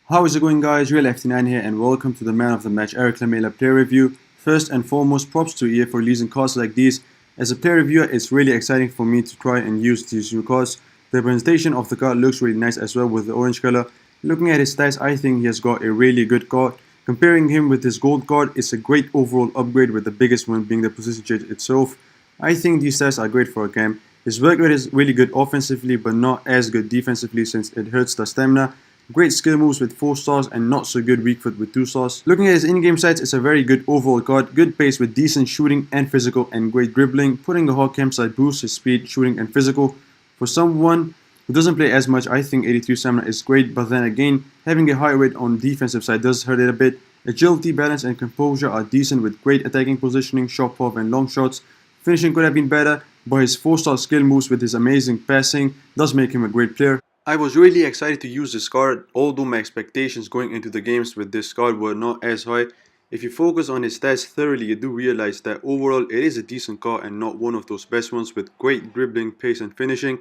How is it going, guys? Real FT9 here and welcome to the man of the match Erik Lamela player review. First and foremost, props to EA for releasing cards like these. As a player reviewer, it's really exciting for me to try and use these new cards. The presentation of the card looks really nice as well with the orange color. Looking at his stats, I think he has got a really good card. Comparing him with his gold card, it's a great overall upgrade, with the biggest one being the position change itself. I think these stats are great for a cam. His work rate is really good offensively but not as good defensively since it hurts the stamina. Great skill moves with 4 stars and not so good weak foot with 2 stars. Looking at his in-game stats, it's a very good overall card. Good pace with decent shooting and physical and great dribbling. Putting a hot campsite boosts his speed, shooting and physical. For someone who doesn't play as much, I think 83 stamina is great, but then again, having a high rate on defensive side does hurt it a bit. Agility, balance and composure are decent with great attacking positioning, shot path and long shots. Finishing could have been better, but his 4-star skill moves with his amazing passing does make him a great player. I was really excited to use this card, although my expectations going into the games with this card were not as high. If you focus on his stats thoroughly, you do realize that overall it is a decent card and not one of those best ones with great dribbling, pace and finishing.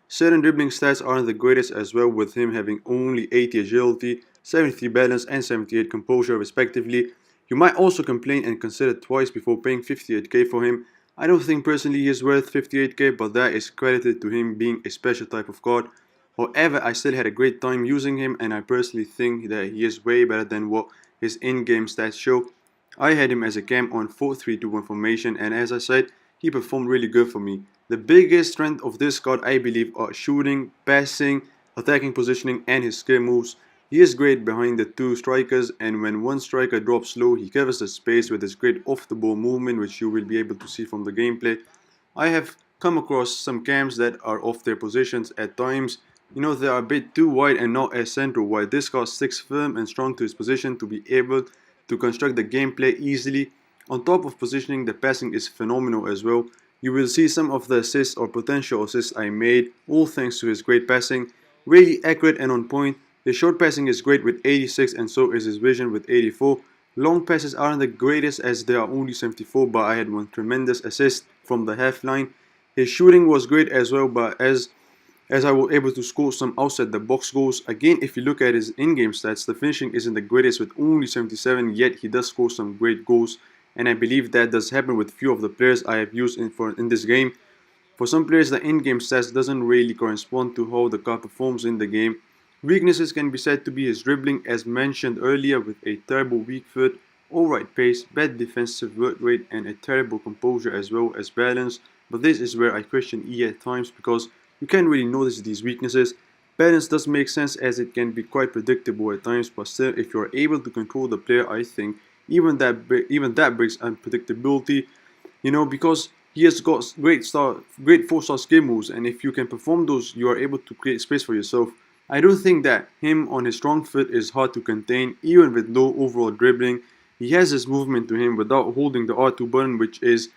Certain dribbling stats aren't the greatest as well, with him having only 80 agility, 73 balance and 78 composure respectively. You might also complain and consider twice before paying 58k for him. I don't think personally he is worth 58k, but that is credited to him being a special type of card. However, I still had a great time using him and I personally think that he is way better than what his in-game stats show. I had him as a cam on 4-3-2-1 formation and as I said, he performed really good for me. The biggest strength of this card I believe are shooting, passing, attacking positioning and his skill moves. He is great behind the 2 strikers, and when one striker drops low, he covers the space with his great off the ball movement, which you will be able to see from the gameplay. I have come across some cams that are off their positions at times. You know, they are a bit too wide and not as central, while this card sticks firm and strong to his position to be able to construct the gameplay easily. On top of positioning, the passing is phenomenal as well. You will see some of the assists or potential assists I made, all thanks to his great passing. Really accurate and on point. His short passing is great with 86 and so is his vision with 84. Long passes aren't the greatest as they are only 74, but I had one tremendous assist from the half line. His shooting was great as well, but as I was able to score some outside the box goals. Again, if you look at his in-game stats, the finishing isn't the greatest with only 77, yet he does score some great goals, and I believe that does happen with few of the players I have used in this game. For some players, the in-game stats doesn't really correspond to how the card performs in the game. Weaknesses can be said to be his dribbling, as mentioned earlier, with a terrible weak foot, alright pace, bad defensive work rate and a terrible composure as well as balance. But this is where I question EA at times, because you can't really notice these weaknesses. Balance does make sense as it can be quite predictable at times, but still, if you are able to control the player, I think even that breaks unpredictability. You know, because he has got great 4-star skill moves, and if you can perform those, you are able to create space for yourself. I don't think that him on his strong foot is hard to contain, even with low overall dribbling. He has this movement to him without holding the R2 button, which is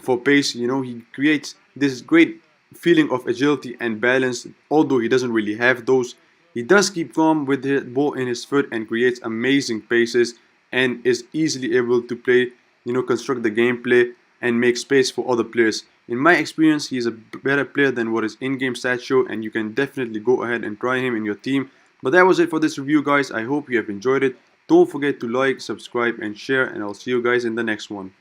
for pace. You know, he creates this great feeling of agility and balance, although he doesn't really have those. He does keep calm with the ball in his foot and creates amazing paces and is easily able to play, you know, construct the gameplay and make space for other players. In my experience, he is a better player than what his in-game stats show, and you can definitely go ahead and try him in your team. But that was it for this review, guys. I hope you have enjoyed it. Don't forget to like, subscribe and share, and I'll see you guys in the next one.